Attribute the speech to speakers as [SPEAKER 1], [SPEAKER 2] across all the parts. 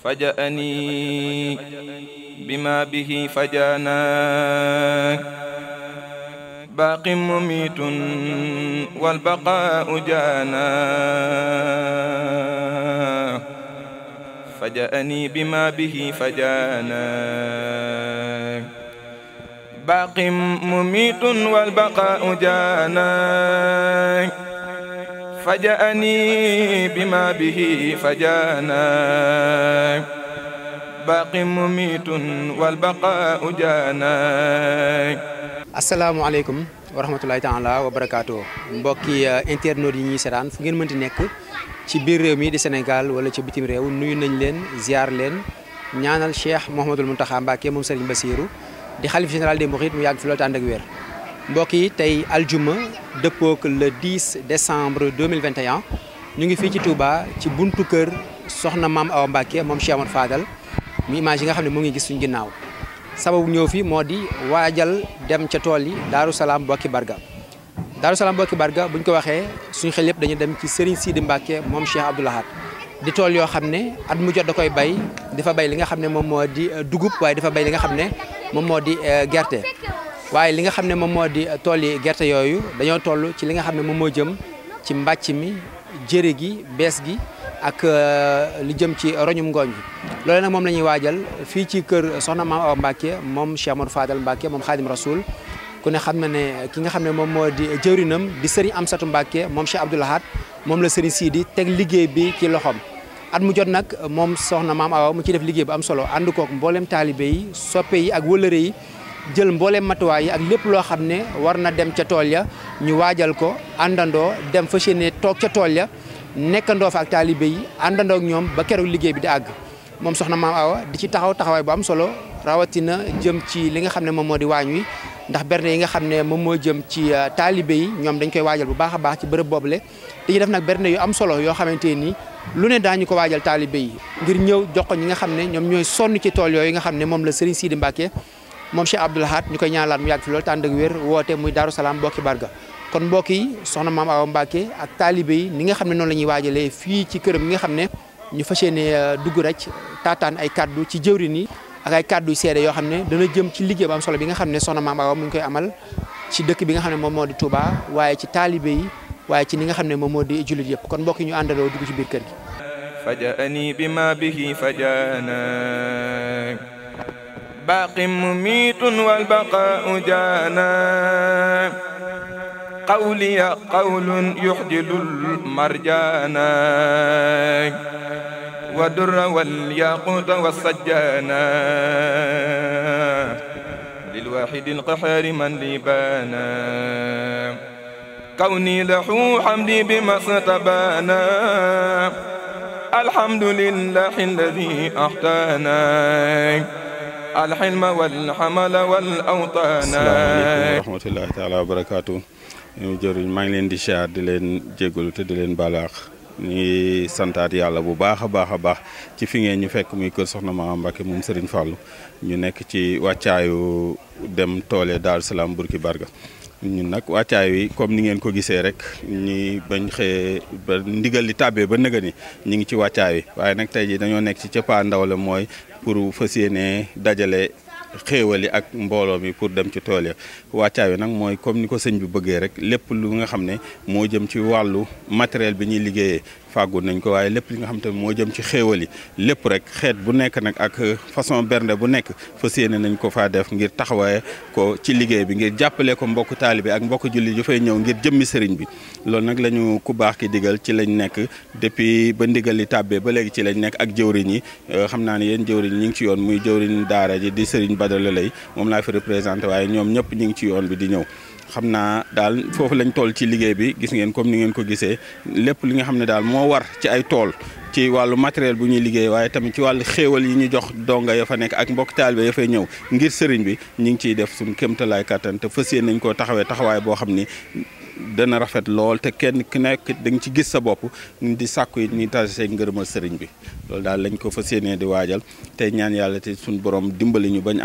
[SPEAKER 1] فجأني بما به فجانا باق مميت والبقاء جانا فجأني بما به فجانا باق مميت والبقاء جانا فجأني بما به فجانا باق مميت والبقاء جانا.
[SPEAKER 2] asalaamaaleykum wa rahmatulahi taala wa barakaatu mbokki internautes yi ñuy seetaan fu ngeen mënti nekk ci biir réew mi di Sénégal wala ci bitim réew nuyu nañ leen ziar leen ñaanal Cheikh Mouhamadul Mountakha Mbacké moom Serigne Bassirou di xalif général des Mourides mu yàgg fi loolu te ànd ak wér. mbokk yi tey aljuma dëppook le 10 décembre 2021 ñu ngi fii ci Touba ci buntu kër soxna maam Awa Mbacké moom Cheikh Amadou Fadal mu image yi nga xam ne mu ngi gis suñu ginnaaw. sababu ñëw fi moo di waajal dem ca tool yi Daaru Salaam Bokki Barga Daaru Salaam Bokki Barga buñ ko waxee suñu xel yëpp dañu dem ci Serigne Sidi Mbacké moom Cheikh Abdou Lahad di tool yoo xam ne at mu jot da koy bay dafa bay li nga xam ne moom moo di dugub waaye dafa bay li nga xam ne moom moo di gerte waaye li nga xam ne moom moo di tool yi gerte yooyu dañoo toll ci li nga xam ne moom moo jëm ci mbàcc mi jëre gi bees gi ak li jëm ci roñum ngooñ bi loolu nag moom la ñuy waajal fii ci kër soxna maam Awa Mbacké moom Cheikh Amadou Fadal Mbacké moom Khadim Rasoul ku ne xam na ne ki nga xam ne moom moo di jëwrinam di Serigne Amsatou Mbacké moom Cheikh Abdou Lahad moom la Serigne Sidi teg liggéey bi ci loxoom at mu jot nag moom soxna maam Awa mu ci def liggéey bu am solo ànd kook mbooleem taalibe yi soppe yi ak wëllëre yi jël mbooleem matuwaay yi ak lépp loo xam ne war na dem ca tool ya ñu waajal ko àndandoo dem fas yéene toog ca tool ya nekkandoo fa ak taalibe yi àndandoo ak ñoom ba keroog liggéey bi di àgg moom soxna maam Awa di ci taxawaay bu am solo rawatina jëm ci li nga xam ne moom moo di waañ wi ndax berne yi nga xam ne moom moo jëm ci taalibe yi ñoom dañ koy waajal bu baax a baax ci bërëb boobule di ci def nag berne yu am solo yoo xamante ni lu ne daañu ko waajal taalibe yi ngir ñëw jox ko ñi nga xam ne ñoom ñooy sonn ci tool yooyu nga xam ne moom la Serigne Sidi Mbacké moom Cheikh Abdou Lahad ñu koy ñaanalaat mu yàgg fi loolu tànd ak wér woote muy Daaru Salaam Bokki Barga kon mbokk yi soxna maam Awa Mbacké ak taalibe yi ni nga xam ne noonu la ñuy waajalee fii ci këram mi nga xam ne ñu fas yéene dugg rek taataan ay kaddu ci jëwrin yi ak ay kaddu yu seede yoo xam ne dana jëm ci liggéey bu am solo bi nga xam ne soxna maam Awa mu ngi koy amal ci dëkk bi nga xam ne moom moo di Touba waaye ci taalibe yi waaye ci ni nga xam ne moom moo di jullit yëpp kon mbokk yi ñu àndaloo dugg ci biir kër gi.
[SPEAKER 1] فجأني بما به فجانا باق مميت والبقاء جانا قولي قول يحجل المرجانا والدر والياقوت والسجانا للواحد القهار من لي بانا كوني لحو حمدي بما استبانا الحمد لله الذي أحتانا الحلم والحمل والأوطان.
[SPEAKER 3] asalaamaaleykum wa rahmatulahi taala wa barakaatu. jërëjëf maa ngi leen di siyaar di leen jégalu te di leen balaax ñi santaat yàlla bu baax a baax ci fi ngeen ñu fekk muy kër soxna Maama Mbacké moom Serigne Fallou ñu nekk ci wàccaayu dem toole Daaru Salaam Bokki Barga. ñun nag wàccaay wi comme ni ngeen ko gisee rek ñi bañ xëyee ba ndigal li tàbbee ba nëga ni ñu ngi ci wàccaay wi waaye nag tey ji dañoo nekk ci cëppaa ndaw la mooy pour fas yéene dajale xéewali ak mbooloo mi pour dem ci tool ya wàccaay wi nag mooy comme ni ko sëñ bi bëggee rek lépp lu nga xam ne moo jëm ci wàllu matériel bi ñuy liggéeyee fàggu nañ ko waaye lépp li nga xam te moo jëm ci xéewal yi lépp rek xeet bu nekk nag ak façon bernde bu nekk fas yéene nañ ko faa def ngir taxawaaye ko ci liggéey bi ngir jàppale ko mbokku taalibe ak mbokku julli yu fay ñëw ngir jëmmi sëriñ bi loolu nag la ñu ku baax ki digal ci lañ nekk depuis ba ndigal li tàbbee ba léegi ci lañ nekk ak jëwriñ yi xam naa ne yéen jëwriñ ñi ngi ci yoon muy jëwriñ daara ji di sëriñ Badara lay moom laa fi représenté waaye ñoom ñëpp ñi ngi ci yoon bi di ñëw xam naa daal foofu lañ toll ci liggéey bi gis ngeen comme ni ngeen ko gisee lépp li nga xam ne daal moo war ci ay tool ci wàllu matériel bu ñuy liggéey waaye tamit ci wàllu xéewal yi ñu jox donga ya fa nekk ak mbokk taalibe ya fay ñëw ngir sëriñ bi ñu ngi ciy def suñu kéemtalaay kattan te fas yéene nañ koo taxawee taxawaay boo xam ni dana rafet lool te kenn ku nekk da nga ci gis sa bopp di sàkku yi ni tase ngërëmal sëriñ bi loolu daal lañ ko fas yéenee di waajal te ñaan yàlla te suñu borom dimbali ñu bañ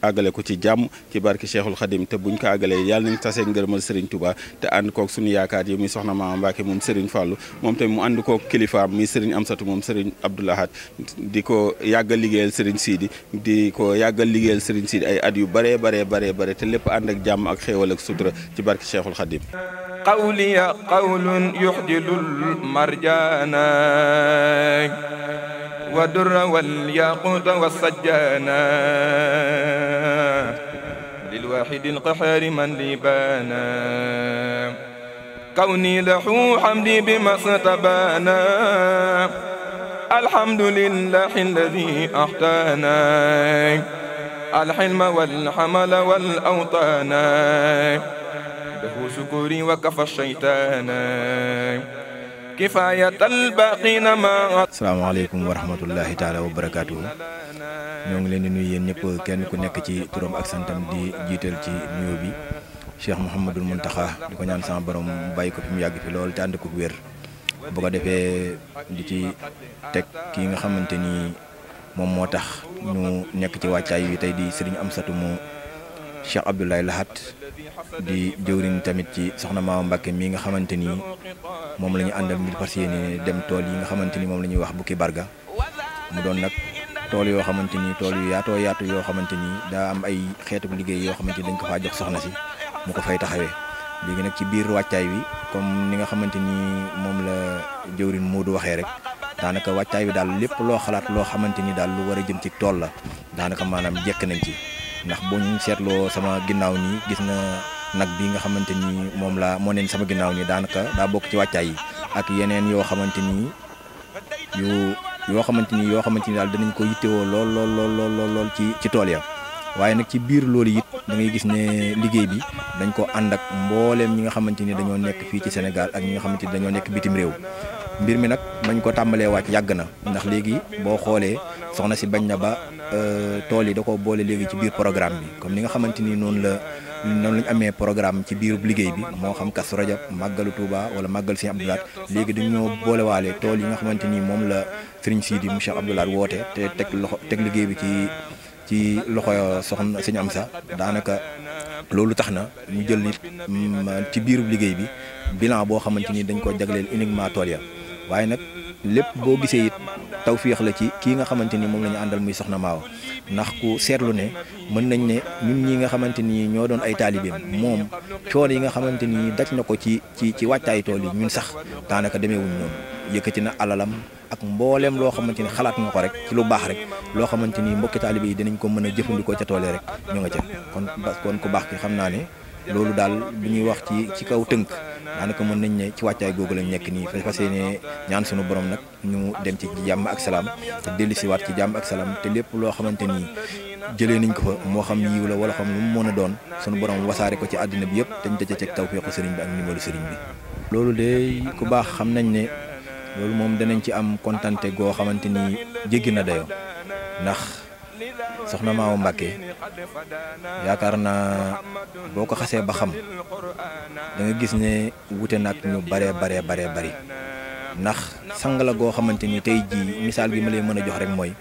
[SPEAKER 3] àggale ko ci jàmm ci barki Cheikhul Khadim te buñ ko àggalee yàlla nañ tase ngërëmal sëriñ Touba te ànd kook suñu yaakaar yi muy soxna Maama Mbacke moom sëriñ Fallou moom tamit mu ànd kook kilifaam muy sëriñ Amsatu moom sëriñ Abdou Lahad di ko yàggal liggéeyal sëriñ Sidi ay at yu bare te lépp ànd ak jàmm ak xéewal ak sutura ci barki Cheikhul Khadim
[SPEAKER 1] قولي قول يحجل المرجانا والدر والياقوت والسجانا للواحد القهار من لي بانا كوني لحو حمدي بما استبانا الحمد لله الذي أحتانا الحلم والحمل والأوطان له شكري وكفى الشيطان كفاية الباقين ما.
[SPEAKER 4] asalaamaaleykum wa rahmatullahi taala wa barakaatu. ñoo ngi leen di nuyu yéen ñëpp kenn ku nekk ci turam ak santam di jiital ci nuyoo bi Cheikh Mouhamadul Mountakha di ko ñaan sama borom bàyyi ko fi mu yàgg fi lool te ànd ko wér bu ko defee di ci teg kii nga xamante ni moom moo tax ñu nekk ci wàccaay wi tey di Serigne Amsatou mu Cheikh Abdoulaye Lahat di jëwriñ tamit ci soxna Maama Mbacke mii nga xamante ni moom la ñu àndal ngir fas yéene dem tool yi nga xamante ni moom la ñuy wax Bukki Barga mu doon nag tool yoo xamante ni tool yu yaatoo yaatu yoo xamante ni daa am ay xeetu liggéey yoo xamante ni dañ ko faa jox soxna si mu ko fay taxawee léegi nag ci biir wàccaay wi comme ni nga xamante ni moom la jëwriñ Moodu waxee rek daanaka wàccaay wi daal lépp loo xalaat loo xamante ni daal lu war a jëm ci tool la daanaka maanaam jekk nañ ci ndax boo ñu seetloo sama ginnaaw nii gis na nag bi nga xamante ni moom la moo neen sama ginnaaw nii daanaka daa bokk ci wàccaay yi ak yeneen yoo xamante ni yoo xamante ni daal danañ ko yittewoo lool ci tool ya waaye nag ci biir loolu it da ngay gis ne liggéey bi dañ ko ànd ak mbooleem ñi nga xamante ni dañoo nekk fii ci Sénégal ak ñi nga xamante ni dañoo nekk bitim réew mbir mi nag bañ ko tàmbalee wàcc yàgg na ndax léegi boo xoolee soxna si bañ na ba tool yi da ko boole léegi ci biir programme bi comme ni nga xamante ni noonu lañ amee programme ci biirub liggéey bi moo xam Kazu Rajab màggalu Touba wala màggal Serigne Abdou Lahad léegi dañoo boolewaale tool yi nga xamante ni moom la Serigne Sidi mu Cheikh Abdou Lahad woote te teg liggéey bi ci loxo soxna Serigne Amsa daanaka loolu tax na ñu jël nit ci biirub liggéey bi bilan boo xamante ni dañ ko jagleel uniquement tool ya waaye nag lépp boo gisee it tawféex la ci kii nga xamante ni moom la ñu àndal muy soxna Maawa ndax ku seetlu ne mën nañ ne ñun ñi nga xamante ni ñoo doon ay taalibeem moom coono yi nga xamante ni daj na ko ci wàccaay tool yi ñun sax daanaka demeewuñ noonu yëkkati na alalam ak mbooleem loo xamante ni xalaat nga ko rek ci lu baax rek loo xamante ni mbokki taalibe yi dinañ ko mën a jëfandikoo ca tool yi rek ñu nga ca kon ku baax ki xam naa ne loolu daal bu ñuy wax ci kaw tënk daanaka mën nañ ne ci wàccaay googu lañ nekk nii fas yéene ñaan sunu borom nag ñu dem ci jàmm ak salaam te dellusiwaat ci jàmm ak salaam te lépp loo xamante ni jëlee nañ ko fa moo xam yiw la wala xam lu mu mën a doon sunu borom wasaare ko ci àddina bi yëpp dañ daje ceeg tawfeexu sëriñ bi ak ndimbalu sëriñ bi. loolu de ku baax xam nañ ne loolu moom danañ ci am kontante goo xamante ni jéggi na dayoo ndax soxna Maama Mbacke yaakaar naa boo ko xasee ba xam da nga gis ne wute nag ñu baree bari ndax sang la goo xamante ni tey jii misaal bi ma lay mën a jox rek mooy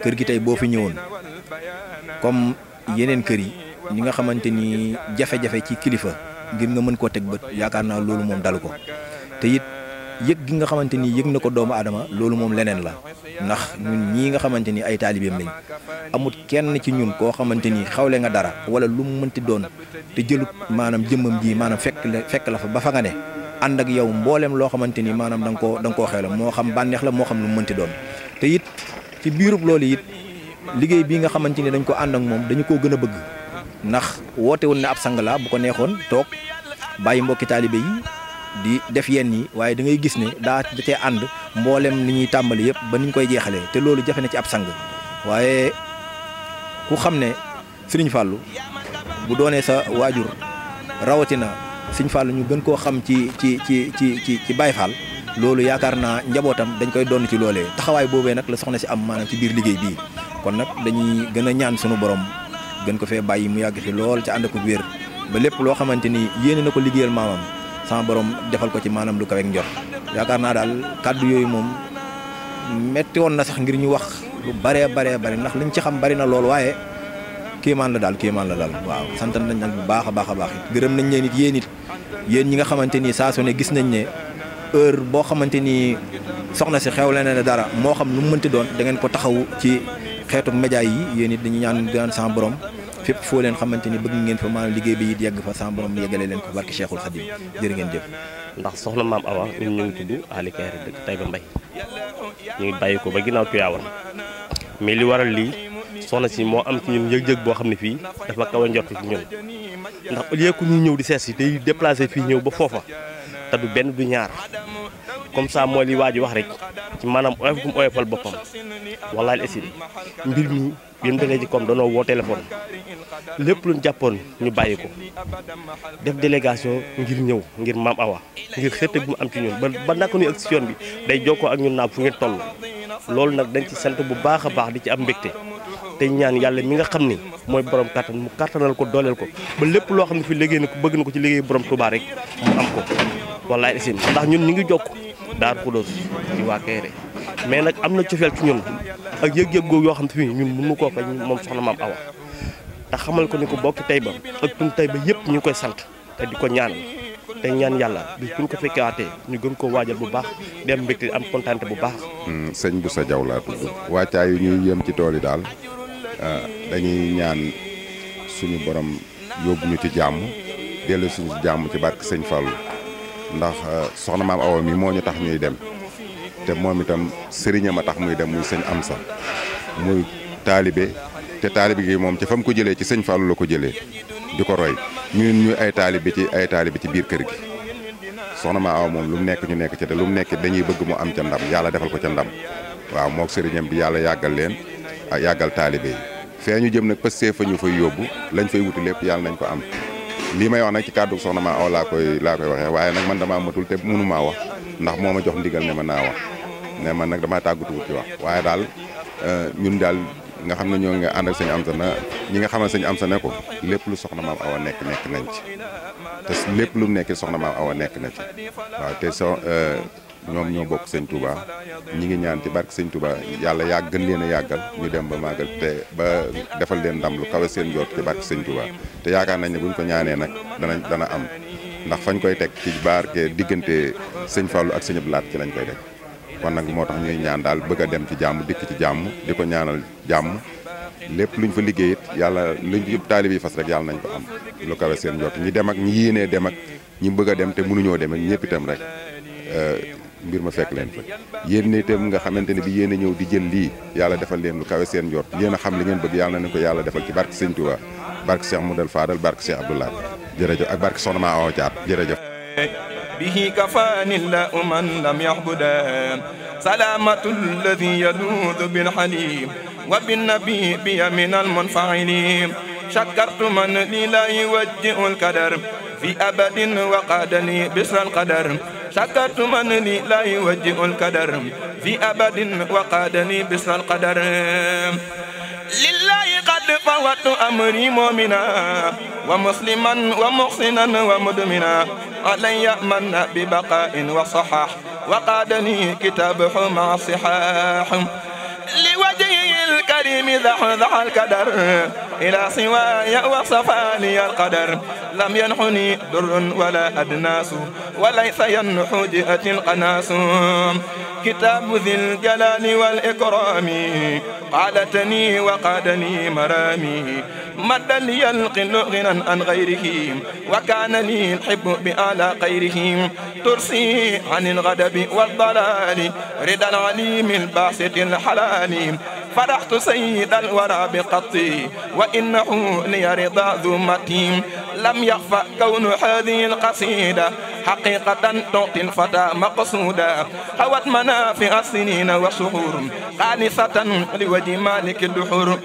[SPEAKER 4] kër gi tey boo fi ñëwoon comme yeneen kër yi ñi nga xamante ni jafe-jafe ci kilifa ngir nga mën koo teg bët yaakaar naa loolu moom dalu ko te it yëg gi nga xamante ni yëg na ko doomu aadama loolu moom leneen la ndax ñun ñii nga xamante ni ay taalibeem lañ amut kenn ci ñun koo xamante ni xawle nga dara wala lu mu mënti doon te jëlut maanaam jëmmam ji maanaam fekk la fa ba fa nga ne ànd ak yow mbooleem loo xamante ni maanaam da nga koo xew la moo xam bànneex la moo xam lu mu mënti doon te it ci biirub loolu it liggéey bii nga xamante ni dañ ko ànd ak moom dañu koo gën a bëgg ndax woote woon ne ab sang la bu ko neexoon toog bàyyi mbokki taalibe yi di def yenn yi waaye da ngay gis ne da cee ànd mboolem ni ñuy tàmbali yëpp ba niñ koy jeexalee te loolu jafe na ci ab sang waaye ku xam ne Sëriñ Fàllu bu doonee sa waajur rawatina Sëriñ Fàllu ñu gën koo xam ci Baay Faal loolu yaakaar naa njabootam dañ koy doon ci loolee taxawaay boobee nag la soxna si am maanaam ci biir liggéey bii kon nag dañuy gën a ñaan sunu borom gën ko fee bàyyi mu yàgg fi lool ci ànd ak wér ba lépp loo xamante ni yéene na ko liggéeyal maamam sama borom defal ko ci maanaam lu kawe ak njort yaakaar naa daal kàddu yooyu moom metti woon na sax ngir ñu wax lu baree ndax liñ ci xam bari na lool waaye kéemaan la daal waaw sant nañ nag bu baax a baax gërëm nañ leen it yéen ñi nga xamante ni saa su ne gis nañ ne heure boo xamante ni soxna si xew la ne dara moo xam lu mu mënti doon da ngeen ko taxawu ci xeetu média yi yéen it dañu ñaan sama borom fépp foo leen xamante ni bëgg ngeen fa maanaam liggéey bi it yegg fa sama borom yeggale leen ko barki Cheikhul Khadim jërë ngeen jëf.
[SPEAKER 5] ndax soxna maam Awa ñun ñu ngi tudd Ali Kayre dëkk Taïba Mbaye ñu ngi bàyyi ko ba ginnaaw Tuyaawan mais li waral lii soxna si moo am ci ñun yëg-yëg boo xam ne fii dafa kaw a njort ci ñun ndax au lieu que ñuy ñëw di sees si day déplacé fii ñëw ba foofa te du benn du ñaar comme ça mooy li waa ji wax rek ci maanaam oyof gum oyofal boppam wallaahi esi mbir mi bi mu dalee ci comme danoo woo téléphone lépp luñ jàppoon ñu bàyyi ko def délégation ngir ñëw ngir maam Awa ngir xëtte bu mu am ci ñun ba naka nuy ak si yoon bi day jokkoo ak ñun naab fu ngeen toll loolu nag dañ ci sant bu baax a baax di ci am mbégte te ñaan yàlla mi nga xam ni mooy borom kattan mu kattanal ko dooleel ko ba lépp loo xam ne fi liggéey na ko bëgg na ko ci liggéey borom Touba rek mu am ko wallaay isim ndax ñun ñu ngi jokk Daaru Xudoos ci waa Kayre mais nag am na cofeel ci ñun ak yëg-yëg googu yoo xam ne fi ñun mënu koo fay moom soxna maam Awa te xamal ko ni ko bokki Taïba ak tun Taïba yëpp ñu ngi koy sant te di ko ñaan te ñaan yàlla bis buñ ko fekkewaatee ñu gën koo waajal bu baax dem mbégte am kontaante bu baax.
[SPEAKER 6] sëñ Boussa Diaw laa tudd wàccaay yu ñuy yëm ci tool yi daal dañuy ñaan suñu borom yóbbu ñu ci jàmm dellu suñu jàmm ci barke sëñ Fallou ndax soxna maam Awa mi moo ñu tax ñuy dem te moom itam sëriñam a tax muy dem muy sëñ Amsa muy taalibe te taalibe gi moom ci fa mu ko jëlee ci sëñ Fallou la ko jëlee di ko roy ñu ay taalibe ci biir kër gi soxna maam Awa moom lu mu nekk ñu nekk ci te lu mu nekk dañuy bëgg mu am ca ndam yàlla defal ko ca ndam waaw moog sëriñam bi yàlla yàggal leen ak yàggal taalibe yi fee ñu jëm nag pëstee fa ñu fay yóbbu lañ fay wuti lépp yàlla nañ ko am lii may wax nag ci kàddu soxna maam Awa laa koy waxee waaye nag man damaa matul te mënu maa wax ndax moo ma jox ndigal ne ma naa wax ne man nag damaa tàggatuwut ci wax waaye daal ñun daal nga xam ne ñoo ngi ànd ak sëñ Amsa na ñi nga xamal sëñ Amsa ne ko lépp lu soxna maam Awa nekk nañ ci te lépp lu nekk soxna maam Awa nekk na ci waaw te ñoom ñoo bokk sëñ Touba ñi ngi ñaan ci barke sëñ Touba yàlla gën leen a yàggal ñu dem ba màggal te ba defal leen ndam lu kawe seen jot ci barke sëñ Touba te yaakaar nañ ne buñ ko ñaanee nag dana am ndax fañ koy teg ci barke diggante sëñ Fallou ak sëñ Abdou Lahat ci lañ koy teg kon nag moo tax ñuy ñaan daal bëgg a dem ci jàmm dikk ci jàmm di ko ñaanal jàmm lépp luñ fa liggéey it yàlla luñ yëpp taalib yi fas rek yàlla nañ ko am lu kawe seen jot ñi dem ak ñi yéenee dem ak ñi bëgg a dem te mënuñoo dem ak ñëpp itam rek mbir ma fekk leen fa yéen itam nga xamante ne bi yéen a ñëw di jël lii yàlla defal leen lu kawe seen jot yéen a xam li ngeen bëgg yàlla na ko yàlla defal ci barke Sëñ Touba barke Cheikh Moudal Fadal barke Cheikh Abdou Lahat jërëjëf ak barke Soxna Maam Awa Thiat jërëjëf
[SPEAKER 1] به كفاني الله من لم يعبدا سلامة الذي يلوذ بالحليم وبالنبي بي من المنفعلين شكرت من لي لا يوجئ الكدر في أبد وقادني بسر القدر شكرت من لي لا يوجئ الكدر في أبد وقادني بسر القدر لله قد فوت أمري مؤمنا ومسلما ومحسنا ومدمنا علي من ببقاء وصحاح وقادني كتابه مع الصحاح لوجهه الكريم ذح الكدر إلى سواي وصفاني القدر لم ينحني در ولا أدناس وليس ينحو جئة القناس كتاب ذي الجلال والإكرام قالتني وقادني مرامي مد لي القل غنى عن غيره وكان لي الحب بأعلى خيره ترسي عن الغضب والضلال رضا العليم الباسط الحلال فرحت سيد الورى بقطي وإنه لي رضا ذمتي لم يخفى كون هذه القصيدة حقيقة تعطي الفتى مقصودا حوت منافع السنين والشهور خالصة لوجه مالك الدحور